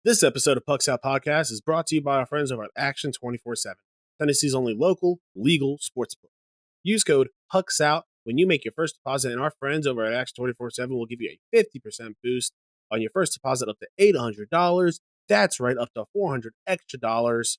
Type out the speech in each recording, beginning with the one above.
This episode of Pucks Out Podcast is brought to you by our friends over at Action 24/7, Tennessee's only local, legal sportsbook. Use code PUCKSOUT when you make your first deposit, and our friends over at Action 24/7 will give you a 50% boost on your first deposit up to $800. That's right, up to $400 extra dollars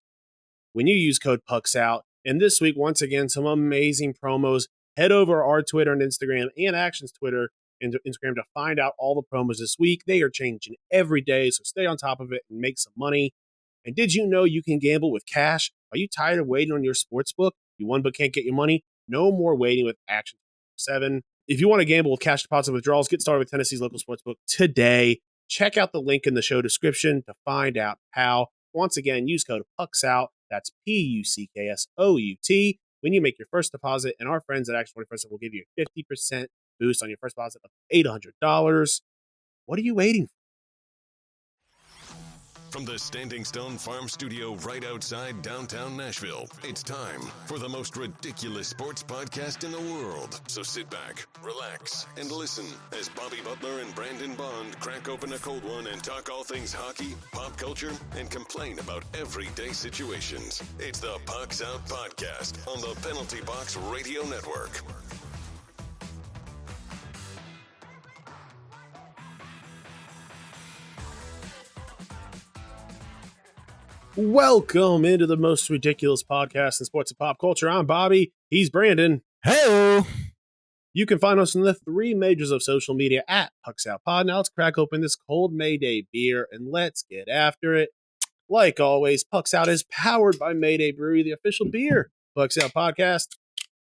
when you use code PUCKSOUT. And this week, once again, some amazing promos. Head over our Twitter and Instagram and Action's Twitter and Instagram to find out all the promos this week. They are changing every day, so stay on top of it and make some money. And did you know you can gamble with cash? Are you tired of waiting on your sports book? You won but can't get your money? No more waiting with Action 7. If you want to gamble with cash deposit withdrawals, get started with Tennessee's local sportsbook today. Check out the link in the show description to find out how. Once again, use code PUCKSOUT. That's PUCKSOUT when you make your first deposit, and our friends at Action 24/7 will give you a 50% boost on your first deposit of $800. What are you waiting for? From the Standing Stone Farm Studio right outside downtown Nashville, it's time for the most ridiculous sports podcast in the world. So sit back, relax, and listen as Bobby Butler and Brandon Bond crack open a cold one and talk all things hockey, pop culture, and complain about everyday situations. It's the Pucks Out Podcast on the Penalty Box Radio Network. Welcome into the most ridiculous podcast in sports and pop culture. I'm Bobby. He's Brandon. Hey! You can find us in the three majors of social media at Pucks Out Pod. Now let's crack open this cold May Day beer and let's get after it. Like always, Pucks Out is powered by Mayday Brewery, the official beer Pucks Out podcast.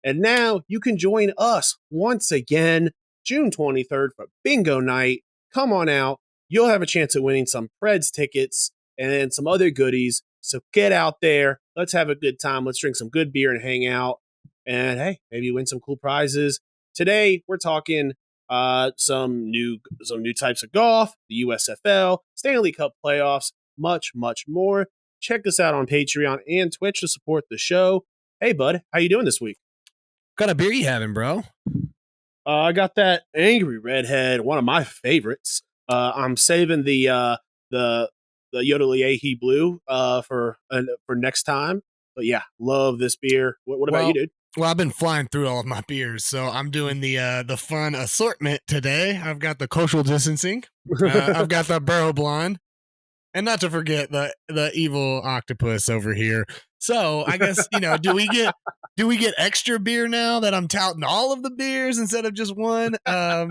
And now you can join us once again, June 23rd for Bingo Night. Come on out. You'll have a chance at winning some Preds tickets and some other goodies. So get out there. Let's have a good time. Let's drink some good beer and hang out. And hey, maybe win some cool prizes. Today, we're talking some new types of golf, the USFL, Stanley Cup playoffs, much, much more. Check us out on Patreon and Twitch to support the show. Hey, bud, how you doing this week? What kind of beer you having, bro? I got that Angry Redhead, one of my favorites. I'm saving the Yodel Blue for next time. But yeah, love this beer. What about you, dude? Well, I've been flying through all of my beers, so I'm doing the fun assortment today. I've got the social distancing. I've got the Barrel Blonde, and not to forget the evil octopus over here. So I guess do we get extra beer now that I'm touting all of the beers instead of just one?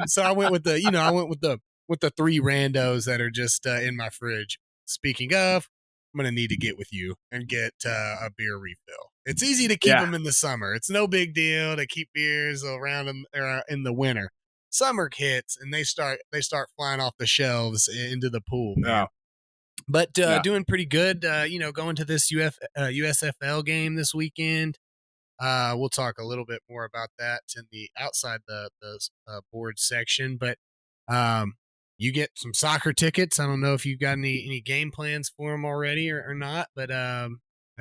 So I went with the three randos that are just in my fridge. Speaking of, I'm going to need to get with you and get a beer refill. It's easy to keep them in the summer. It's no big deal to keep beers around them in the winter. Summer hits and they start flying off the shelves into the pool. Man. But doing pretty good. Going to this USFL game this weekend. We'll talk a little bit more about that in the outside the board section, but you get some soccer tickets. I don't know if you've got any game plans for them already or not, but that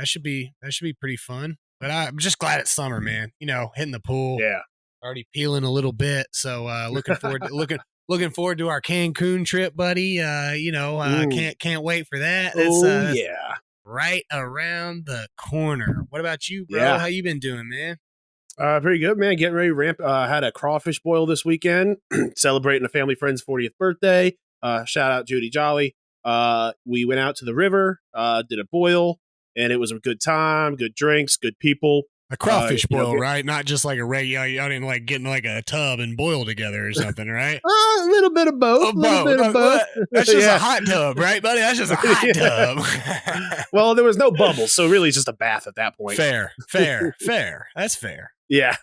should be pretty fun. But I'm just glad it's summer, man. Hitting the pool. Yeah, already peeling a little bit. So looking forward to looking forward to our Cancun trip, buddy. Can't wait for that. That's, yeah, right around the corner. What about you, bro? Yeah. How you been doing, man? Pretty good, man. Getting ready to ramp. Had a crawfish boil this weekend, celebrating a family friend's 40th birthday. Shout out Judy Jolly. We went out to the river, did a boil, and it was a good time, good drinks, good people. A crawfish boil, right? Not just like a regular. Y'all didn't like getting like a tub and boil together or something, right? A little bit of both. That's just a hot tub, right, buddy? That's just a hot tub. Well, there was no bubbles, so really just a bath at that point. Fair. That's fair. Yeah.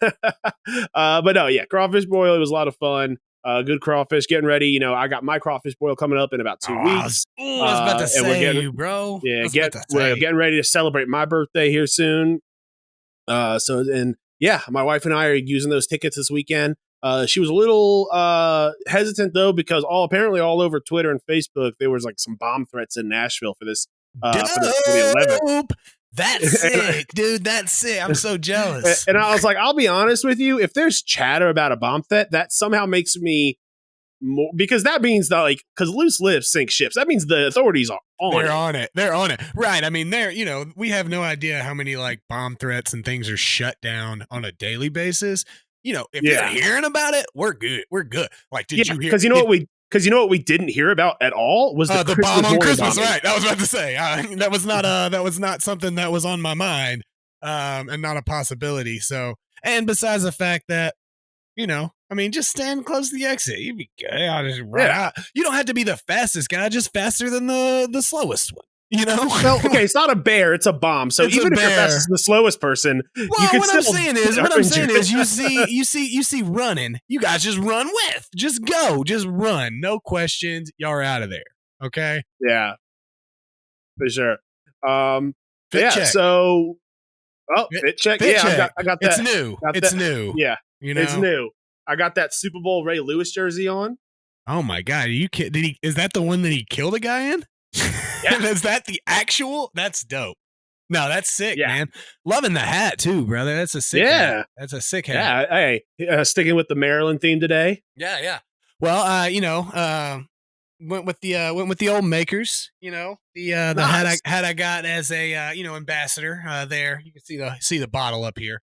But no, yeah, crawfish boil. It was a lot of fun. Good crawfish. Getting ready. I got my crawfish boil coming up in about 2 weeks. I was about to say you, bro. Yeah, we're getting ready to celebrate my birthday here soon. My wife and I are using those tickets this weekend. She was a little hesitant though, because apparently all over Twitter and Facebook there was like some bomb threats in Nashville for this for the 11th. That's sick, dude. That's sick. I'm so jealous. And I was like, I'll be honest with you. If there's chatter about a bomb threat, that somehow makes me more, because that means that, like, because loose lips sink ships. That means the authorities are on it. They're on it. Right. I mean, we have no idea how many like bomb threats and things are shut down on a daily basis. If you're hearing about it, we're good. We're good. Like, did you hear? Because you know what we didn't hear about at all was the bomb on Christmas. bombing. Right. I was about to say that was not something that was on my mind, and not a possibility. So, and besides the fact that, just stand close to the exit. You'd be good. I'll just run out. You don't have to be the fastest guy, just faster than the slowest one. Well, okay, it's not a bear, it's a bomb. So even if you're fastest than the slowest person, you can what I'm saying is you see running, you guys just run with. Just go. Just run. No questions. Y'all are out of there. Okay? Yeah. For sure. Check. So fit check. Fit yeah, check. I got that. It's new. It's new. Yeah. It's new. I got that Super Bowl Ray Lewis jersey on. Oh my God. Are you kidding? Is that the one that he killed a guy in? Yeah. Is that the actual? That's dope. No, that's sick, man. Loving the hat too, brother. That's a sick hat. That's a sick hat. Yeah. Hey, sticking with the Maryland theme today. Yeah. Well, went with the old makers. The nice. hat I got as a ambassador. There you can see the bottle up here.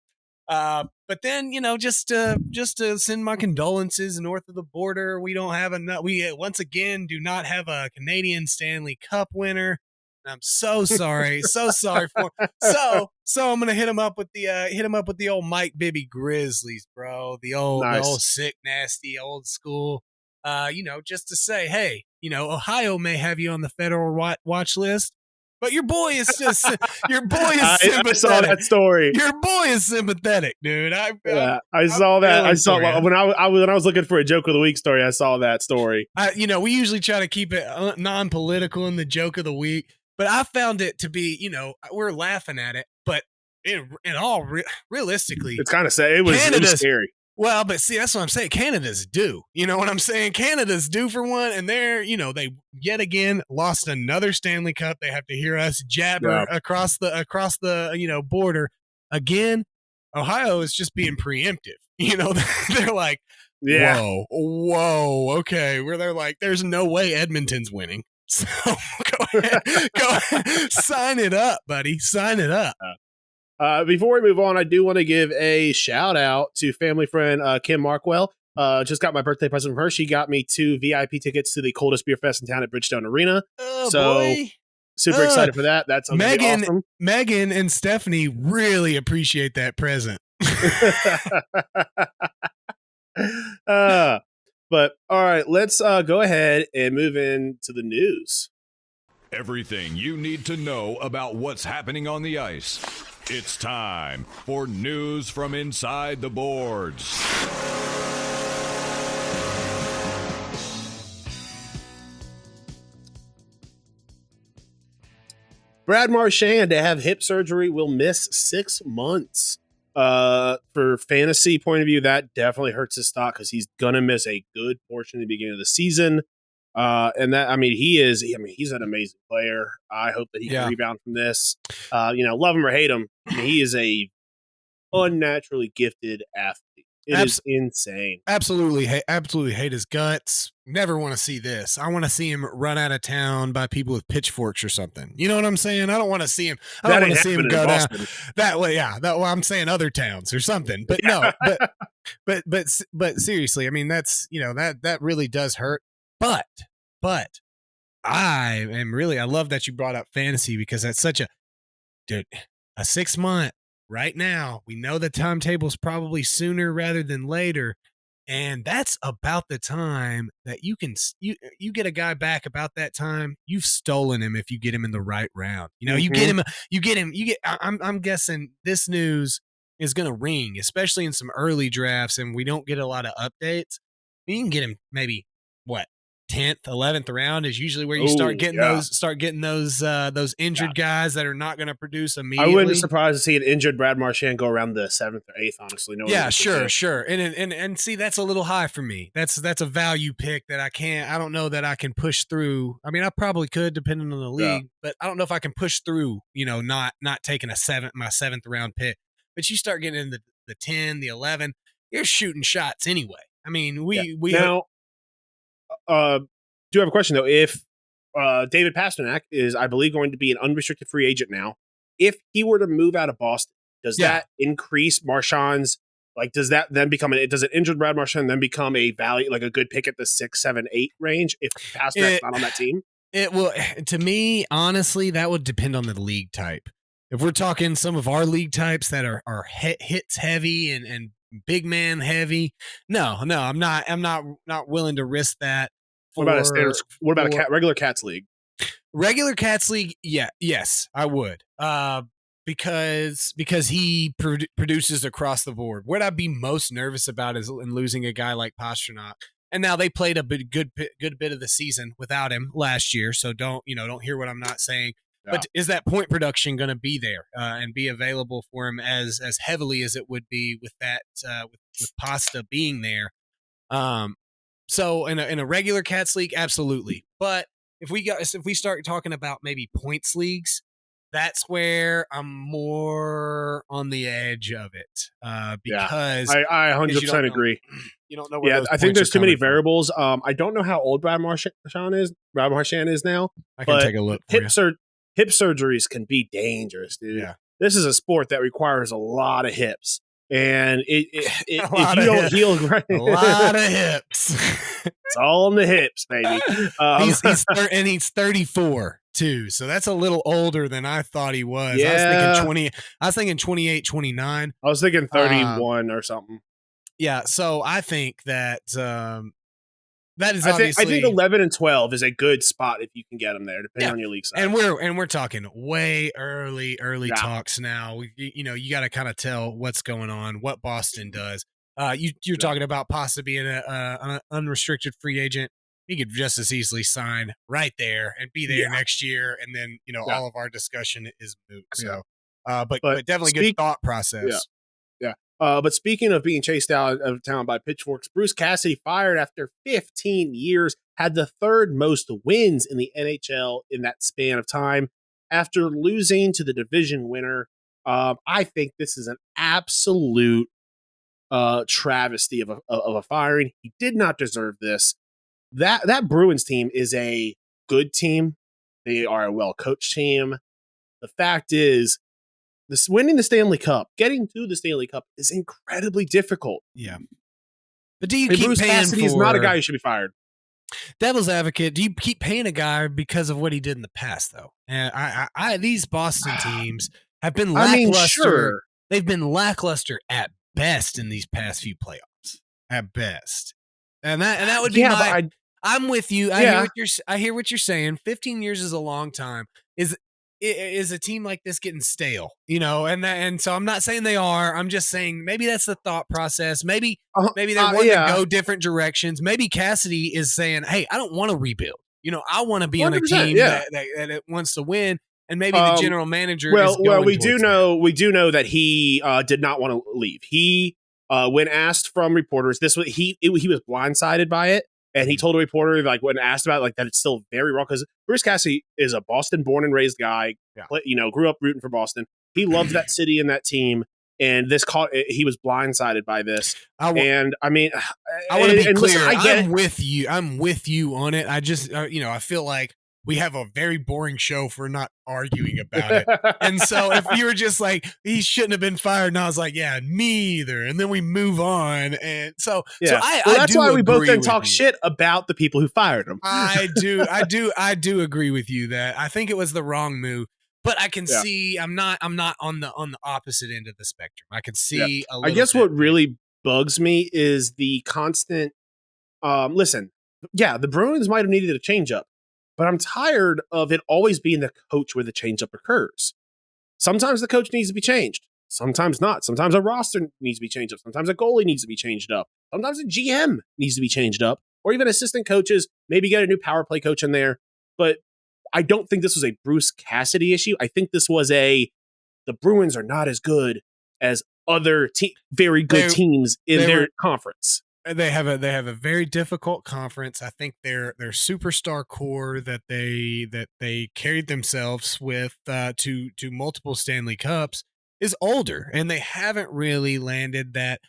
But then, just to send my condolences north of the border. We don't have enough. We once again do not have a Canadian Stanley Cup winner. I'm so sorry, so sorry for. So I'm gonna hit him up with the old Mike Bibby Grizzlies, bro. The old sick, nasty, old school. Just to say, hey, Ohio may have you on the federal watch list. But your boy is sympathetic. I saw that story. Your boy is sympathetic, dude. I saw that. I saw when I was looking for a joke of the week story. I saw that story. We usually try to keep it non-political in the joke of the week, but I found it to be, we're laughing at it, but in all realistically, it's kind of sad. It was scary. Well, but see, that's what I'm saying. Canada's due. You know what I'm saying? Canada's due for one, and they're, they yet again lost another Stanley Cup. They have to hear us jabber across the border again. Ohio is just being preemptive. They're like, whoa, okay. Where they're like, there's no way Edmonton's winning. So go ahead, sign it up, buddy. Sign it up. Before we move on, I do want to give a shout out to family friend Kim Markwell. Just got my birthday present from her. She got me 2 VIP tickets to the coldest beer fest in town at Bridgestone Arena. Oh, boy. Super excited for that. That's awesome. Megan and Stephanie really appreciate that present. But all right, let's go ahead and move into the news. Everything you need to know about what's happening on the ice. It's time for news from inside the boards. Brad Marchand, to have hip surgery, will miss 6 months. For fantasy point of view, that definitely hurts his stock because he's gonna miss a good portion at the beginning of the season. And that, he's an amazing player. I hope that he can rebound from this. Love him or hate him, he is a unnaturally gifted athlete. It is insane. Absolutely hate his guts. Never want to see this. I want to see him run out of town by people with pitchforks or something. You know what I'm saying? I don't want to see him. I don't want to see him go down that way. Yeah, I'm saying other towns or something. But no, but seriously, that's that really does hurt. But I love that you brought up fantasy because that's such a 6 month right now. We know the timetable's probably sooner rather than later. And that's about the time that you get a guy back about that time. You've stolen him if you get him in the right round. I'm guessing this news is going to ring, especially in some early drafts and we don't get a lot of updates. You can get him maybe 10th, 11th round is usually where you start getting those injured guys that are not going to produce immediately. I wouldn't be surprised to see an injured Brad Marchand go around the 7th or 8th, honestly. Sure. And see, that's a little high for me. That's a value pick that I don't know that I can push through. I probably could depending on the league, but I don't know if I can push through, not taking my 7th round pick. But you start getting into the 10, the 11, you're shooting shots anyway. do have a question though. If David Pasternak is, I believe, going to be an unrestricted free agent now, if he were to move out of Boston, does that increase Marchand's? Like, does that then become does an injured Brad Marchand then become a value, like a good pick at the 6, 7, 8 range if Pasternak's not on that team? It will. To me, honestly, that would depend on the league type. If we're talking some of our league types that are hits heavy and big man heavy, no, I'm not willing to risk that. What about a standard? What about a regular Cats league? Regular Cats league, yes, I would. Because he produces across the board. What I'd be most nervous about is in losing a guy like Pasternak. And now they played a good bit of the season without him last year, so don't hear what I'm not saying. Yeah. But is that point production going to be there and be available for him as heavily as it would be with that with Pasta being there? So in a regular Cats league, absolutely. But if we start talking about maybe points leagues, that's where I'm more on the edge of it because I 100% agree. You don't know where those I think there's too many from. variables. I don't know how old Brad Marchand is now. I can take a look. Hip surgeries can be dangerous, dude. Yeah. This is a sport that requires a lot of hips. And if you don't heal right, a lot of hips. It's all in the hips, baby. He's 34 too, so that's a little older than I thought he was. Yeah. I was thinking 28, 29. I was thinking 31 or something. Yeah, so I think that that is obviously. I think 11 and 12 is a good spot if you can get them there, depending on your league size. And we're talking way early talks now. You got to kind of tell what's going on, what Boston does. You're talking about possibly being an unrestricted free agent. He could just as easily sign right there and be there next year, and then all of our discussion is moot. So, but definitely good thought process. Yeah. But speaking of being chased out of town by pitchforks, Bruce Cassidy, fired after 15 years, had the third most wins in the NHL in that span of time. After losing to the division winner, I think this is an absolute travesty of a firing. He did not deserve this. That Bruins team is a good team. They are a well-coached team. The fact is, winning the Stanley Cup, getting to the Stanley Cup is incredibly difficult. Yeah. But do you keep Bruce paying Cassidy is not a guy who should be fired. Devil's advocate, do you keep paying a guy because of what he did in the past, though? And these Boston teams have been lackluster. Sure. They've been lackluster at best in these past few playoffs. At best. And that would be I'm with you. I hear what you're saying. 15 years is a long time. Is a team like this getting stale, and so I'm not saying they are. I'm just saying maybe that's the thought process. Maybe they want to go different directions. Maybe Cassidy is saying, "Hey, I don't want to rebuild. I want to be on a team that wants to win." And maybe the general manager. We do know that he did not want to leave. He, when asked from reporters, he was blindsided by it. And he told a reporter, like, when asked about it, like, that it's still very wrong, because Bruce Cassidy is a Boston-born and raised guy. Grew up rooting for Boston. He loves that city and that team. And he was blindsided by this. I want to be clear. Listen, I'm with you. I'm with you on it. I just, I feel like we have a very boring show for not arguing about it. And so if you were just like, he shouldn't have been fired, and I was like, yeah, me either. And then we move on. And so that's why we both then talk shit about the people who fired him. I do agree with you that I think it was the wrong move. But I can see I'm not on the opposite end of the spectrum. I can see a little I guess bit. What really bugs me is the constant listen, the Bruins might have needed a change up. But I'm tired of it always being the coach where the change-up occurs. Sometimes the coach needs to be changed. Sometimes not. Sometimes a roster needs to be changed up. Sometimes a goalie needs to be changed up. Sometimes a GM needs to be changed up. Or even assistant coaches. Maybe get a new power play coach in there. But I don't think this was a Bruce Cassidy issue. I think this was the Bruins are not as good as other very good teams in their conference. They have a very difficult conference. I think their superstar core that they carried themselves with to multiple Stanley Cups is older, and they haven't really landed that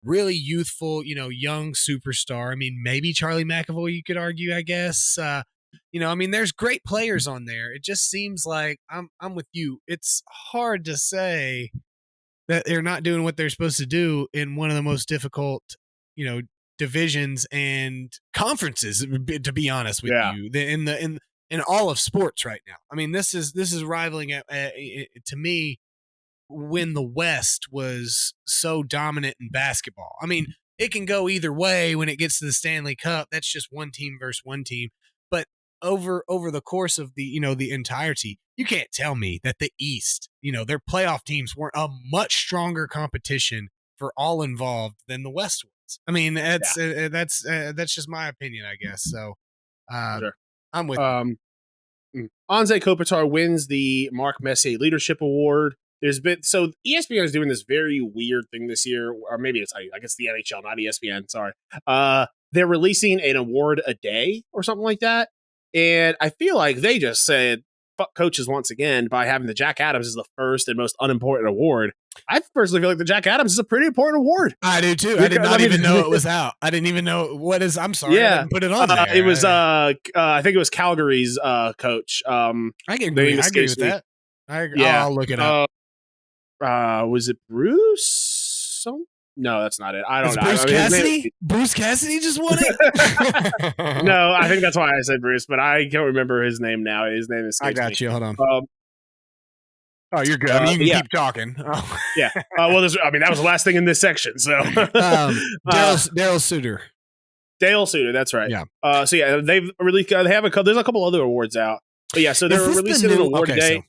really youthful, young superstar. I mean, maybe Charlie McAvoy, you could argue, I guess. I mean, there's great players on there. It just seems like I'm with you. It's hard to say that they're not doing what they're supposed to do in one of the most difficult, divisions and conferences, to be honest with you, in all of sports right now. I mean, this is rivaling to me when the West was so dominant in basketball. I mean, it can go either way when it gets to the Stanley Cup. That's just one team versus one team. But over the course of the entirety, you can't tell me that the East, their playoff teams weren't a much stronger competition for all involved than the West was. I mean, that's just my opinion, I guess. So Sure. I'm with you. Anze Kopitar wins the Mark Messier Leadership Award. There's been ESPN is doing this very weird thing this year, or maybe it's I guess the NHL, not ESPN. Sorry, they're releasing an award a day or something like that, and I feel like they just said fuck coaches once again by having the Jack Adams as the first and most unimportant award. I personally feel like the Jack Adams is a pretty important award. I do too. I did not even know it was out. I didn't even know what is. I'm sorry. Yeah, I didn't put it on there. It was I think it was Calgary's coach. I can agree with that. I'll look it up. Was it Bruce? No, that's not it. I don't know. Bruce Cassidy? Bruce Cassidy just won it? No, I think that's why I said Bruce, but I can't remember his name now. His name is. I got you. Hold on. Oh, you're good. I mean, you can keep talking. Oh. Yeah. Well, that was the last thing in this section. So, Daryl Suter. Dale Suter. That's right. Yeah. They've released. There's a couple other awards out. But yeah, so they're releasing an award today.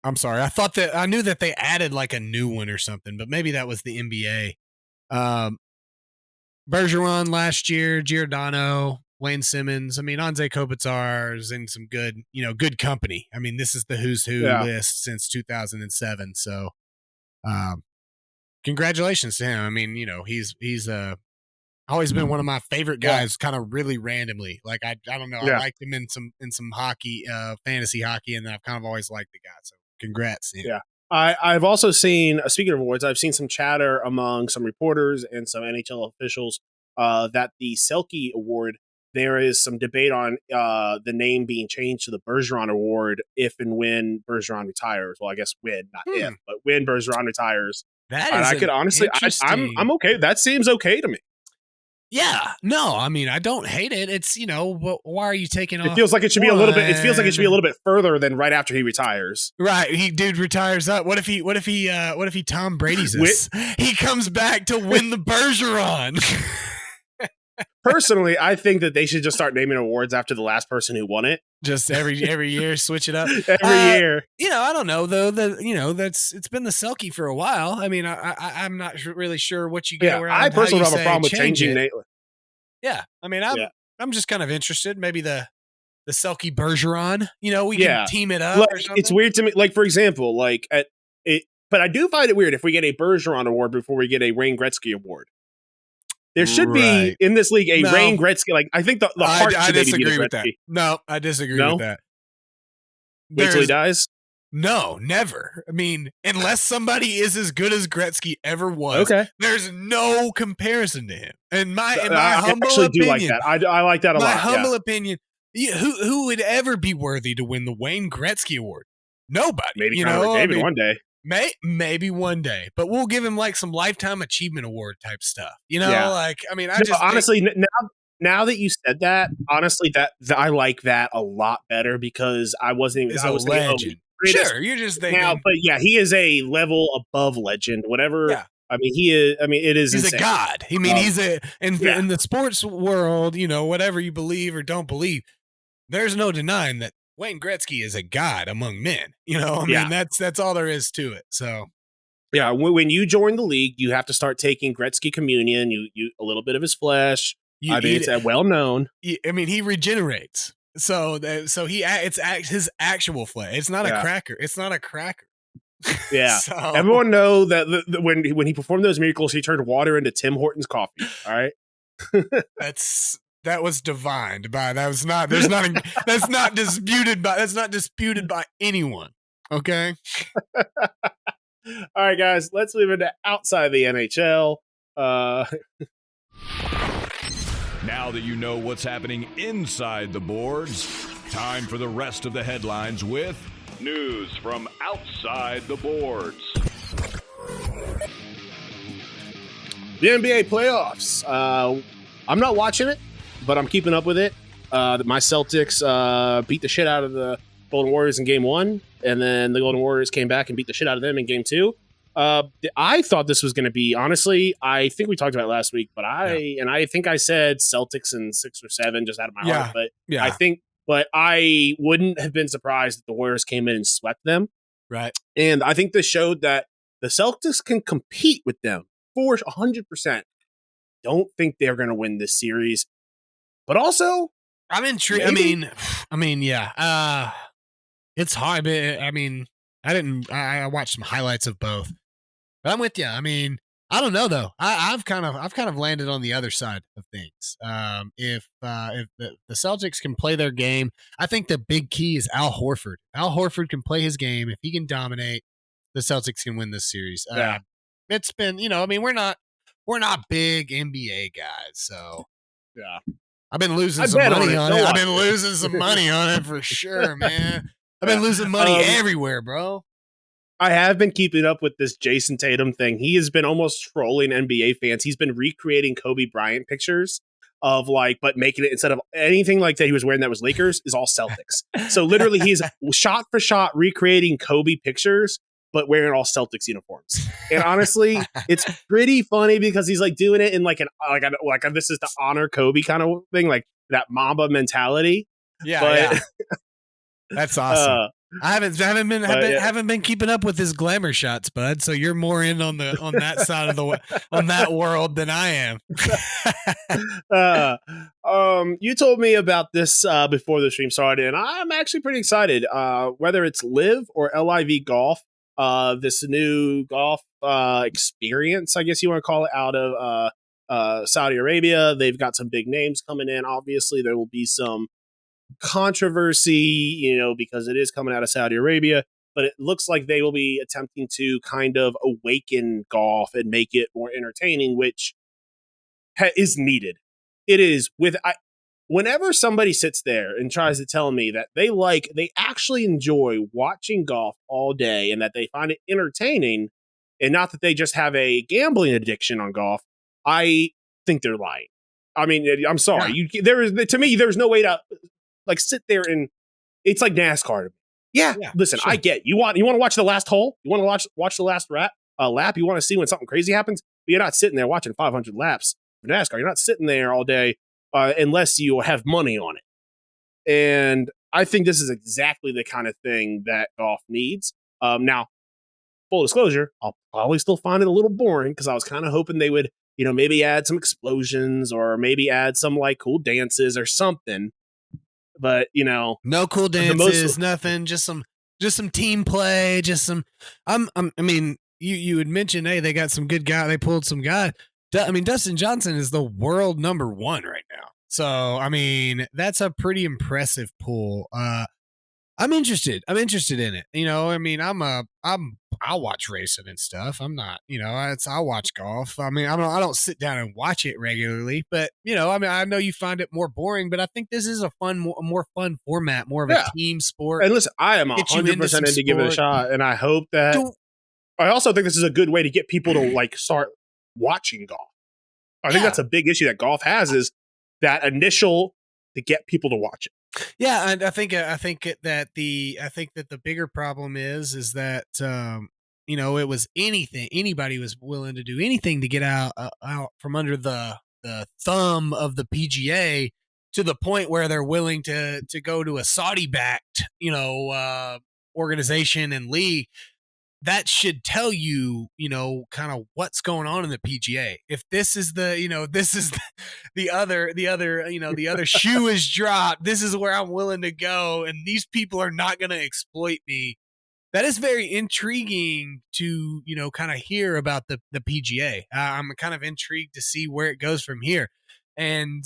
I'm sorry. I knew that they added like a new one or something, but maybe that was the NBA. Bergeron last year, Giordano, Wayne Simmons. I mean, Anze Kopitar is in some good company. I mean, this is the who's who list since 2007. So, congratulations to him. I mean, he's always been one of my favorite guys, kind of really randomly. Like I don't know, I liked him in some hockey, fantasy hockey, and I've kind of always liked the guy. So, congrats to him. Yeah. I've also seen, speaking of awards, I've seen some chatter among some reporters and some NHL officials that the Selke Award, there is some debate on the name being changed to the Bergeron Award if and when Bergeron retires. Well, I guess when, not if, but when Bergeron retires. That is, I could honestly, I'm okay. That seems okay to me. Yeah, no, I mean, I don't hate it. It's, why are you taking off? It feels like it should be a little bit. It feels like it should be a little bit further than right after he retires. Right, retires up. What if he Tom Brady's this? He comes back to win the Bergeron. Personally, I think that they should just start naming awards after the last person who won it. Just every year, switch it up. Every year. I don't know though. It's been the Selke for a while. I mean, I'm not really sure what you get. I personally have a problem with changing it. Yeah, I mean, I'm just kind of interested. Maybe the Selke Bergeron. We can team it up. Or something. It's weird to me. Like for example, but I do find it weird if we get a Bergeron award before we get a Wayne Gretzky award. There should be in this league a Wayne Gretzky. Like I think the heart should maybe be with that. No, I disagree with that. Wait till he dies? No, never. I mean, unless somebody is as good as Gretzky ever was, there's no comparison to him. And my humble opinion, do like that. I like that a lot. My humble opinion, who would ever be worthy to win the Wayne Gretzky Award? Nobody. Maybe Connor McDavid one day. Maybe one day, but we'll give him like some lifetime achievement award type stuff. Honestly, now that you said that, honestly, that I like that a lot better because I wasn't even. I was legend. Sure, you're just thinking now, but yeah, he is a level above legend. Whatever. Yeah. I mean, he is. I mean, it is. He's insane. A god. I mean, he's in the sports world. Whatever you believe or don't believe, there's no denying that Wayne Gretzky is a god among men. I mean, that's all there is to it. So, yeah, when you join the league, you have to start taking Gretzky communion. You a little bit of his flesh. It's well known. I mean, he regenerates. So it's his actual flesh. It's not a cracker. It's not a cracker. Yeah, everyone know that when he performed those miracles, he turned water into Tim Hortons coffee. All right, that was divine. That's not disputed by anyone. Okay. All right, guys, let's move into outside the NHL. Uh, Now that you know what's happening inside the boards, time for the rest of the headlines with news from outside the boards. the NBA playoffs. I'm not watching it, but I'm keeping up with it. My Celtics beat the shit out of the Golden Warriors in Game 1, and then the Golden Warriors came back and beat the shit out of them in Game 2. I thought this was going to be, honestly, I think we talked about it last week, but I think I said Celtics in 6 or 7 just out of my heart. But I wouldn't have been surprised if the Warriors came in and swept them. Right. And I think this showed that the Celtics can compete with them for 100%. Don't think they're going to win this series, but also I'm intrigued. I mean, yeah. It's hard. I mean, I watched some highlights of both. But I'm with you. I mean, I don't know though. I've kind of landed on the other side of things. If the Celtics can play their game, I think the big key is Al Horford. Al Horford can play his game. If he can dominate, the Celtics can win this series. It's been, I mean, we're not big NBA guys, so yeah. I've been losing some money on it. I've been losing some money on it for sure, man. I've been losing money everywhere, bro. I have been keeping up with this Jason Tatum thing. He has been almost trolling NBA fans. He's been recreating Kobe Bryant pictures of but making it, instead of anything like that he was wearing that was Lakers, is all Celtics. So literally he's shot for shot recreating Kobe pictures, but wearing all Celtics uniforms. And honestly, it's pretty funny because he's doing it in this is to honor Kobe kind of thing, like that Mamba mentality. Yeah. That's awesome. I haven't been keeping up with his glamour shots, bud. So you're more in on that side of on that world than I am. You told me about this before the stream started, and I'm actually pretty excited. Whether it's Live or LIV Golf, this new golf experience, I guess you want to call it, out of Saudi Arabia. They've got some big names coming in. Obviously, there will be some controversy, because it is coming out of Saudi Arabia, but it looks like they will be attempting to kind of awaken golf and make it more entertaining, which is needed. It is whenever somebody sits there and tries to tell me that they actually enjoy watching golf all day and that they find it entertaining and not that they just have a gambling addiction on golf, I think they're lying. I mean, I'm sorry. Yeah. To me, there's no way to sit there and it's like NASCAR. Yeah. Listen, sure. I get you want to watch the last hole. You want to watch the last lap. You want to see when something crazy happens, but you're not sitting there watching 500 laps for NASCAR. You're not sitting there all day unless you have money on it. And I think this is exactly the kind of thing that golf needs. Now, full disclosure, I'll probably still find it a little boring because I was kind of hoping they would, maybe add some explosions or maybe add some cool dances or something. But no cool dances, nothing. Just some team play. Just some. I mean, you had mentioned, hey, they got some good guy. They pulled some guy. I mean, Dustin Johnson is the world number 1 right now. So I mean, that's a pretty impressive pull. I'm interested in it. I mean, I'll watch racing and stuff. I'm not, I'll watch golf. I mean, I don't sit down and watch it regularly, but I mean, I know you find it more boring, but I think this is a more fun format, more of a team sport. And listen, I am 100% into giving it a shot, and I hope that. I also think this is a good way to get people to start watching golf. I think that's a big issue that golf has, is that initial to get people to watch it. Yeah, and I think that the bigger problem is that it was anybody was willing to do anything to get out from under the thumb of the PGA, to the point where they're willing to go to a Saudi backed organization and league. That should tell you, kind of what's going on in the PGA. If this is the other shoe is dropped, this is where I'm willing to go, and these people are not going to exploit me. That is very intriguing to, kind of hear about the PGA. I'm kind of intrigued to see where it goes from here. And,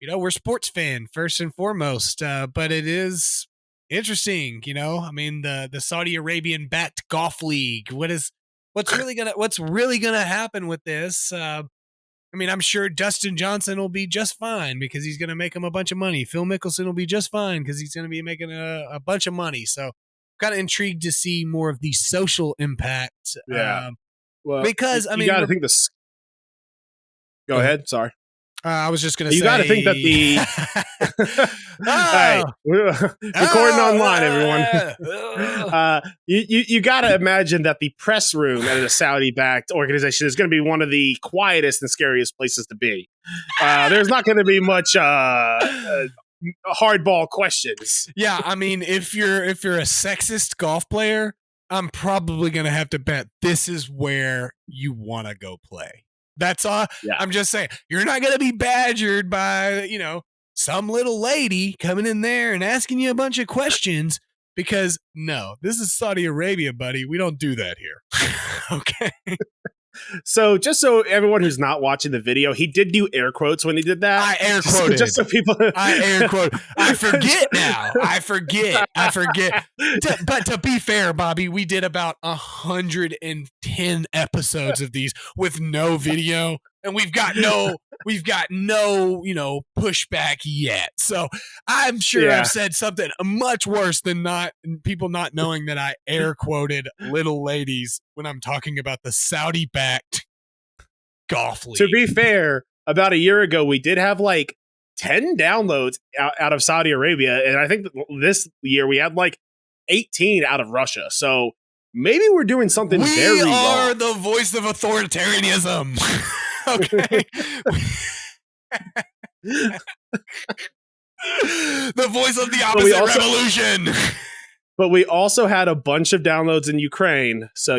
we're sports fan first and foremost, but it is interesting, I mean, the Saudi Arabian backed golf league. What is what's really gonna happen with this? I mean, I'm sure Dustin Johnson will be just fine because he's going to make him a bunch of money. Phil Mickelson will be just fine because he's going to be making a bunch of money. So, kind of intrigued to see more of the social impact. Yeah. Well, because I mean, you got to think this. Go ahead. Sorry. I was just going to say. You got to think that the. Hey, recording online, everyone. You got to imagine that the press room at a Saudi-backed organization is going to be one of the quietest and scariest places to be. There's not going to be much hardball questions. Yeah, I mean, if you're a sexist golf player, I'm probably going to have to bet this is where you want to go play. That's all. Yeah. I'm just saying, you're not going to be badgered by, some little lady coming in there and asking you a bunch of questions because, no, this is Saudi Arabia, buddy. We don't do that here. Okay. So just so everyone who's not watching the video, he did do air quotes when he did that. I air quoted. Just so people. I air quote. I forget now. I forget. But to be fair, Bobby, we did about 110 episodes of these with no video, and we've got no pushback yet. So I'm sure I've said something much worse than people not knowing that I air quoted little ladies when I'm talking about the Saudi-backed golf league. To be fair, about a year ago, we did have like 10 downloads out of Saudi Arabia. And I think this year we had like 18 out of Russia. So maybe we're doing something very wrong. We are the voice of authoritarianism. Okay. The voice of the opposite revolution. But we also had a bunch of downloads in Ukraine, so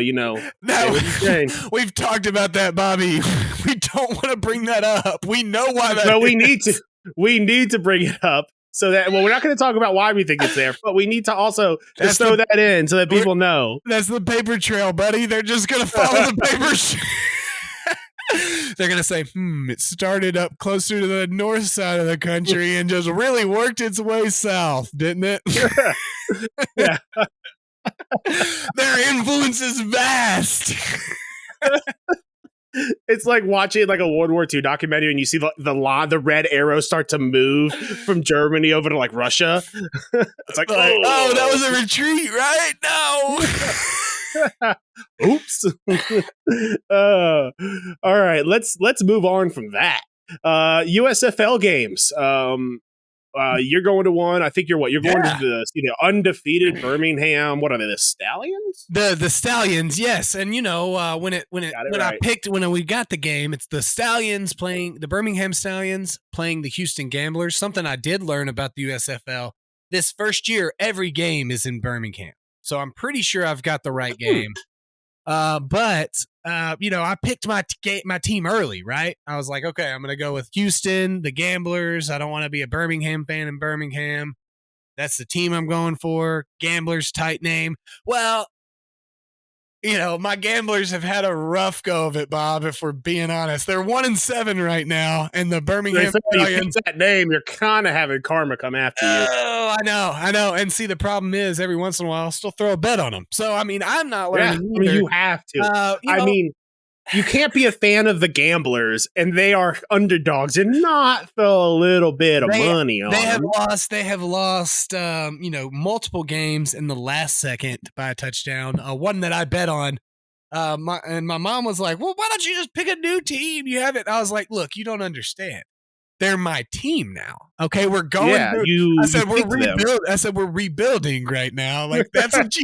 we've talked about that, Bobby. We don't want to bring that up. We know why that. But we need to bring it up so that we're not going to talk about why we think it's there, but we need to also just throw that in so that people know. That's the paper trail, buddy. They're just going to follow the paper trail. They're going to say, it started up closer to the north side of the country and just really worked its way south, didn't it? Yeah. Their influence is vast. It's like watching like a World War II documentary and you see the red arrows start to move from Germany over to like Russia. It's like, oh, that was a retreat, right? No. Oops. All right, let's move on from that. USFL games. You're going to one. I think you're what? You're going to the undefeated Birmingham. What are they? The Stallions? The Stallions, yes. And when we got the game, it's the Stallions playing the Birmingham Stallions playing the Houston Gamblers. Something I did learn about the USFL this first year. Every game is in Birmingham. So I'm pretty sure I've got the right game. But I picked my team early, right? I was like, okay, I'm going to go with Houston, the Gamblers. I don't want to be a Birmingham fan in Birmingham. That's the team I'm going for. Gamblers, tight name. Well, my Gamblers have had a rough go of it, Bob, if we're being honest. They're 1-7 right now, and the Birmingham Stallions. That name, you're kind of having karma come after you. Oh, I know. And see, the problem is every once in a while, I'll still throw a bet on them. So, I mean, I'm not learning either. You have to. You can't be a fan of the Gamblers, and they are underdogs, and not throw a little bit of money on them. They have lost, multiple games in the last second by a touchdown. One that I bet on. My mom was like, well, why don't you just pick a new team? You have it. I was like, look, you don't understand. They're my team now. Okay, we're going. I said we're rebuilding right now. Like that's what you.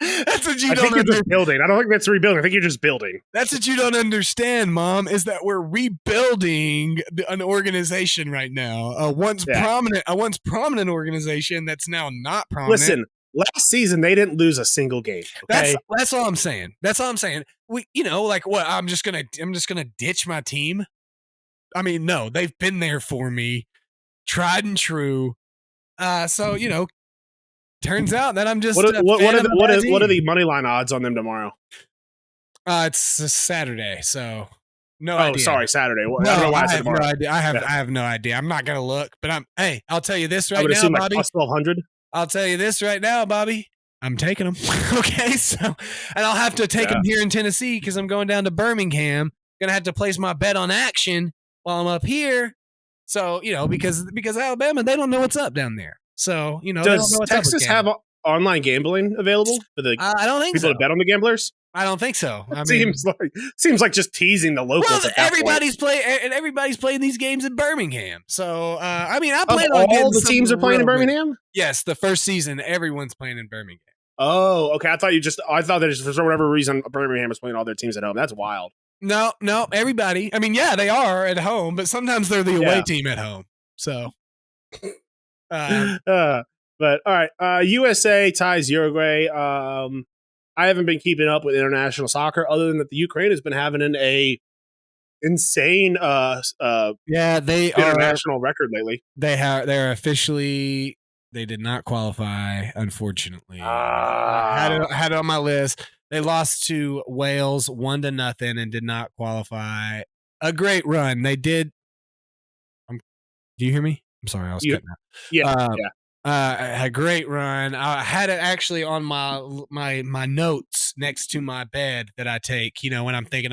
That's what you don't understand. Building. I don't think that's rebuilding. I think you're just building. That's what you don't understand, Mom. Is that we're rebuilding an organization right now. A once prominent organization that's now not prominent. Listen, last season they didn't lose a single game. Okay? That's all I'm saying. We, like what? I'm just gonna ditch my team. I mean, no, they've been there for me, tried and true. So turns out that I'm just what are the money line odds on them tomorrow? It's a Saturday, so no idea. Oh, sorry, Saturday. I don't know why I said tomorrow. No idea. I have no idea. I'm not gonna look, but I'll tell you this right now, Bobby. Like +1200. I'll tell you this right now, Bobby. I'm taking them. Okay, so and I'll have to take them here in Tennessee because I'm going down to Birmingham. Gonna have to place my bet on action while I'm up here. So because Alabama, they don't know what's up down there. So they don't know Does what's Texas up have online gambling available for the I don't think people so. to bet on the gamblers? I don't think so. I mean, seems like just teasing the locals. Well, everybody's playing these games in Birmingham. So I plan on all the teams are playing in Birmingham. Yes, the first season, everyone's playing in Birmingham. Oh, okay. I thought that just for whatever reason Birmingham is playing all their teams at home. That's wild. No, everybody. I mean, yeah, they are at home, but sometimes they're the away team at home. So, but all right, USA ties Uruguay. I haven't been keeping up with international soccer other than that the Ukraine has been having a insane international record lately. They're officially. They did not qualify, unfortunately. I had it on my list. They lost to Wales 1-0 and did not qualify. A great run. They did. Do you hear me? I'm sorry, I was cutting out. Yeah. A great run. I had it actually on my notes next to my bed that I take. When I'm thinking,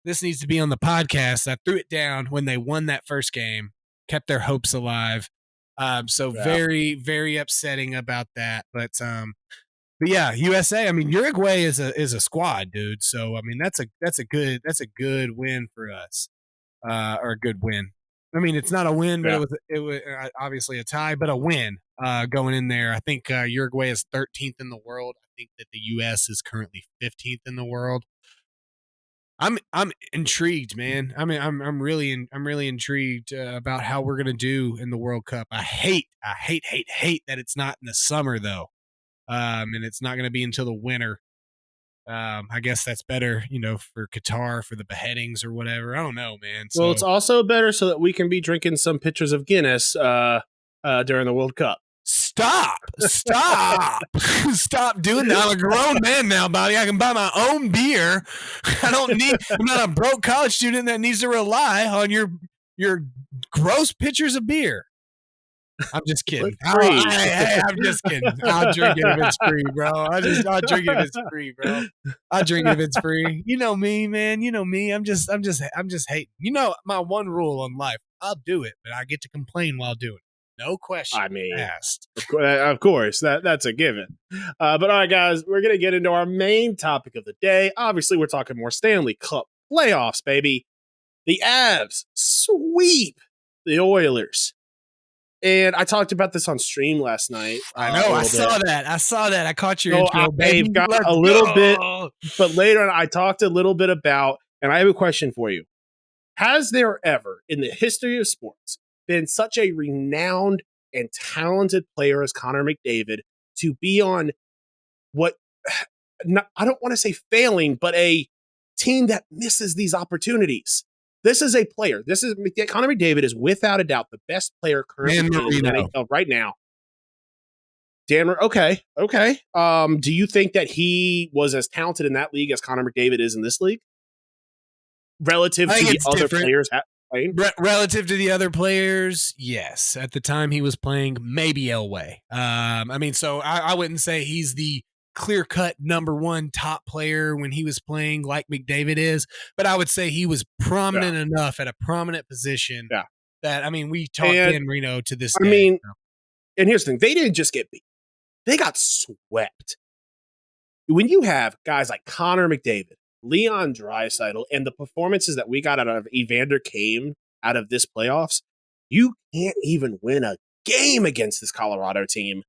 this needs to be on the podcast. I threw it down when they won that first game, kept their hopes alive. Very, very upsetting about that. But yeah, USA. I mean, Uruguay is a squad, dude. So I mean, that's a good win for us, or a good win. I mean, it's not a win, but it was obviously a tie, but a win going in there. I think Uruguay is 13th in the world. I think that the U.S. is currently 15th in the world. I'm intrigued, man. I mean, I'm really intrigued about how we're gonna do in the World Cup. I hate that it's not in the summer though, and it's not gonna be until the winter. I guess that's better, for Qatar for the beheadings or whatever. I don't know, man. Well, it's also better so that we can be drinking some pitchers of Guinness during the World Cup. Stop doing that. I'm a grown man now, Bobby. I can buy my own beer. I'm not a broke college student that needs to rely on your gross pitchers of beer. I'm just kidding. I'm just kidding. I'll drink it if it's free, bro. I'll drink it if it's free, bro. I'll drink it if it's free. You know me, man. You know me. I'm just hating. My one rule on life. I'll do it, but I get to complain while doing it. No question asked. Of course, that's a given. But all right, guys, we're going to get into our main topic of the day. Obviously, we're talking more Stanley Cup playoffs, baby. The Avs sweep the Oilers. And I talked about this on stream last night. I know. I saw that. I caught your intro, baby. I've got a little bit, but later on, I talked a little bit about, and I have a question for you. Has there ever, in the history of sports, been such a renowned and talented player as Connor McDavid to be on I don't want to say failing, but a team that misses these opportunities? This is a player. Connor McDavid is without a doubt the best player currently in the NHL right now. Okay. Do you think that he was as talented in that league as Connor McDavid is in this league? Relative to the other players playing? Relative to the other players, yes. At the time he was playing, maybe Elway. So I wouldn't say he's the clear-cut number one top player when he was playing like McDavid is, but I would say he was prominent enough at a prominent position that, we talked Dan Marino to this day. And here's the thing. They didn't just get beat. They got swept. When you have guys like Connor McDavid, Leon Draisaitl, and the performances that we got out of Evander Kane out of this playoffs, you can't even win a game against this Colorado team.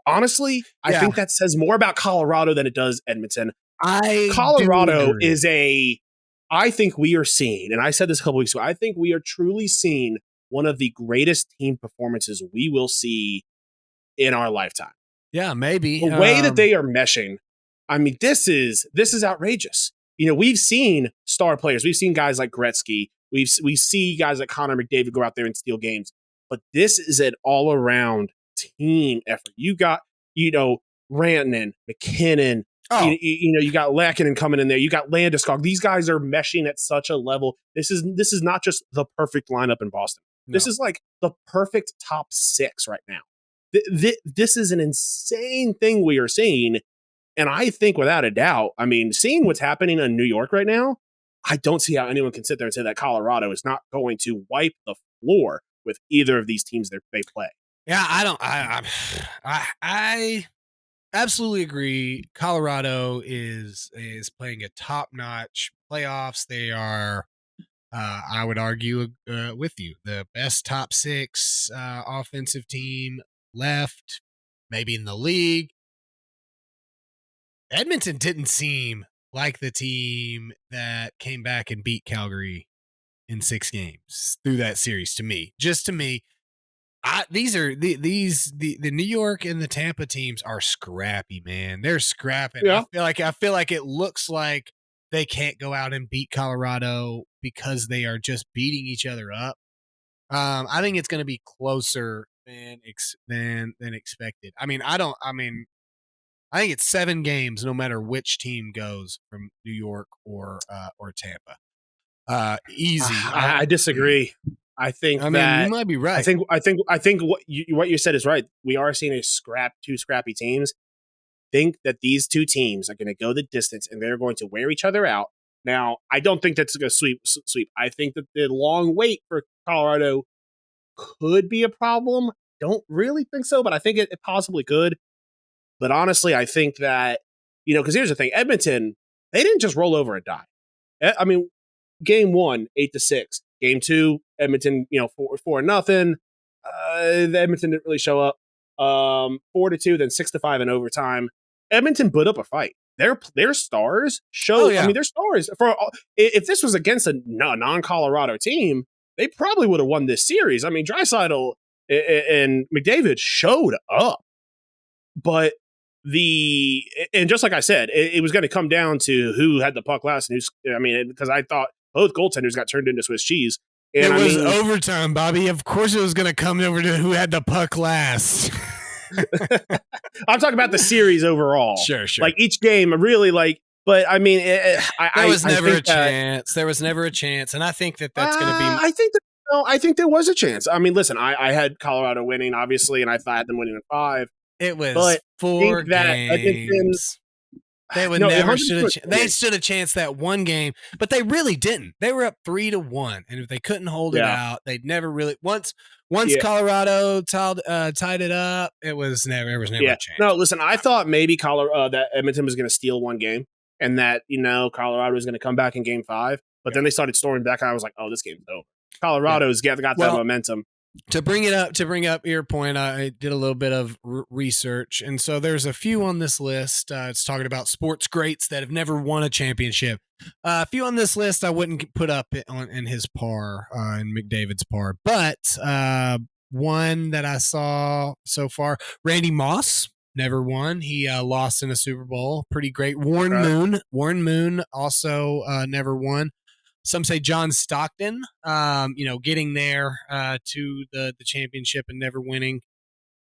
Honestly, I think that says more about Colorado than it does Edmonton. Colorado is I think we are seeing, and I said this a couple weeks ago, I think we are truly seeing one of the greatest team performances we will see in our lifetime. Yeah, maybe. The way that they are meshing, this is outrageous. We've seen star players. We've seen guys like Gretzky. We see guys like Connor McDavid go out there and steal games. But this is an all-around team effort. You got, Rantanen, McKinnon, you got Lehkonen coming in there. You got Landeskog. These guys are meshing at such a level. This is not just the perfect lineup in Boston. No. This is like the perfect top six right now. this is an insane thing we are seeing. And I think without a doubt, I mean, seeing what's happening in New York right now, I don't see how anyone can sit there and say that Colorado is not going to wipe the floor with either of these teams they play. Yeah, I absolutely agree. Colorado is playing a top-notch playoffs. They are, I would argue with you, the best top 6 offensive team left, maybe in the league. Edmonton didn't seem like the team that came back and beat Calgary in 6 games through that series. To me, the New York and the Tampa teams are scrappy, man. They're scrapping. Yeah. I feel like it looks like they can't go out and beat Colorado because they are just beating each other up. I think it's going to be closer than expected. I think it's 7 games, no matter which team goes from New York or Tampa. Easy. I disagree. I think you might be right. I think what you said is right. We are seeing two scrappy teams. Think that these two teams are going to go the distance and they're going to wear each other out. Now, I don't think that's going to sweep. I think that the long wait for Colorado could be a problem. Don't really think so, but I think it possibly could. But honestly, I think that, because here's the thing. Edmonton, they didn't just roll over and die. I mean, game 1, 8-6. Game 2, Edmonton, 4-0. The Edmonton didn't really show up. 4-2, then 6-5 in overtime. Edmonton put up a fight. Their stars showed. I mean, their stars. If this was against a non-Colorado team, they probably would have won this series. I mean, Draisaitl and McDavid showed up, but and just like I said, it was going to come down to who had the puck last, and because I thought both goaltenders got turned into Swiss cheese. And it was overtime, Bobby. Of course, it was going to come over to who had the puck last. I'm talking about the series overall. Sure. Like each game, really But I mean, there was never a chance. There was never a chance, and I think that's going to be. I think there was a chance. I mean, listen, I had Colorado winning, obviously, and I had them winning in 5. It was 4 games. They would never they stood a chance that one game, but they really didn't. They were up 3-1, and if they couldn't hold it out, they'd never really. Once Colorado tied it up, it was never a chance. No, listen, I thought maybe that Edmonton was going to steal one game, and that Colorado was going to come back in game 5, but then they started storming back, and I was like, oh, this game's over. Colorado's got that momentum. To bring up your point, I did a little bit of research, and so there's a few on this list. It's talking about sports greats that have never won a championship. A few on this list I wouldn't put up in his par, in McDavid's par, but one that I saw so far, Randy Moss never won. He lost in a Super Bowl. Pretty great. Warren Moon also never won. Some say John Stockton, getting there to the championship and never winning.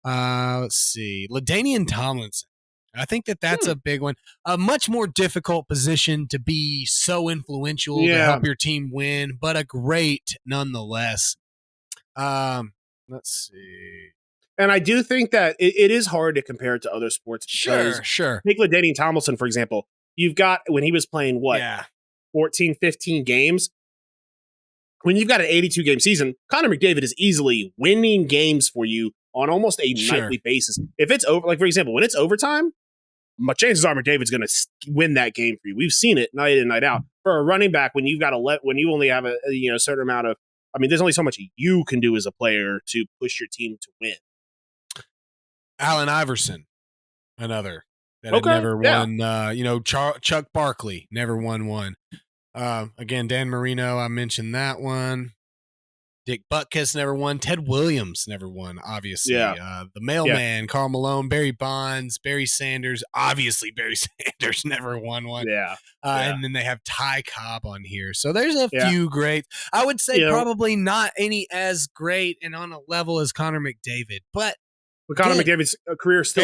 Let's see. LaDainian Tomlinson. I think that's a big one. A much more difficult position to be so influential to help your team win, but a great nonetheless. Let's see. And I do think that it is hard to compare it to other sports. Because sure. Take LaDainian Tomlinson, for example. You've got, when he was playing 14, 15 games. When you've got an 82-game season, Connor McDavid is easily winning games for you on almost a nightly basis. If it's over, like for example, when it's overtime, chances are McDavid's going to win that game for you. We've seen it night in, night out. For a running back, when you've got when you only have a certain amount of, there's only so much you can do as a player to push your team to win. Allen Iverson, another that had never won. Chuck Barkley never won one. Again, Dan Marino, I mentioned that one. Dick Butkus never won. Ted Williams never won, obviously. The Mailman, Karl Malone, Barry Bonds, Barry Sanders. Obviously, Barry Sanders never won one. And then they have Ty Cobb on here. So there's a few greats. I would say probably not any as great and on a level as Connor McDavid, but Connor McDavid's career is still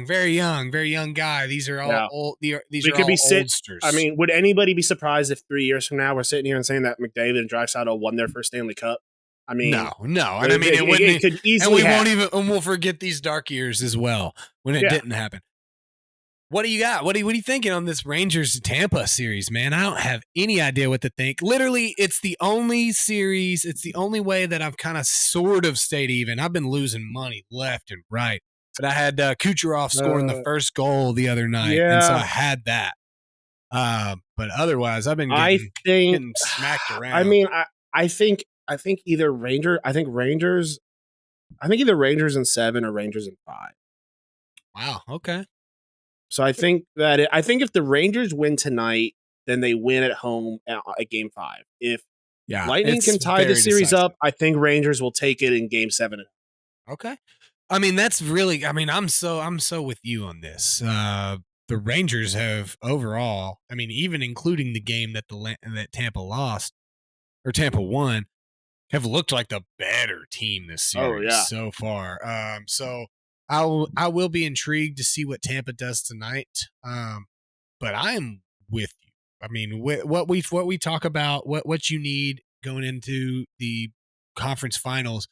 very young guy. These are all old. These are all oldsters. Would anybody be surprised if 3 years from now we're sitting here and saying that McDavid and Draisaitl won their first Stanley Cup? I mean, no. And I mean, it wouldn't. It could easily and we happen. won't even. And we'll forget these dark years as well when it didn't happen. What do you got? What are you thinking on this Rangers Tampa series, man? I don't have any idea what to think. Literally, it's the only series. It's the only way that I've kind of sort of stayed even. I've been losing money left and right, but I had Kucherov scoring the first goal the other night, and so I had that. But otherwise, I've been getting smacked around. I mean, I think either Rangers. I think either Rangers in 7 or Rangers in 5. Wow. Okay. So I think if the Rangers win tonight, then they win at home at Game 5. If Lightning can tie the series decisive. Up, I think Rangers will take it in Game 7. Okay. I mean, that's really. I mean, I'm so with you on this. The Rangers have overall. I mean, even including the game that that Tampa lost or Tampa won, have looked like the better team this series so far. So. I will be intrigued to see what Tampa does tonight. But I am with you. I mean, what we talk about, what you need going into the conference finals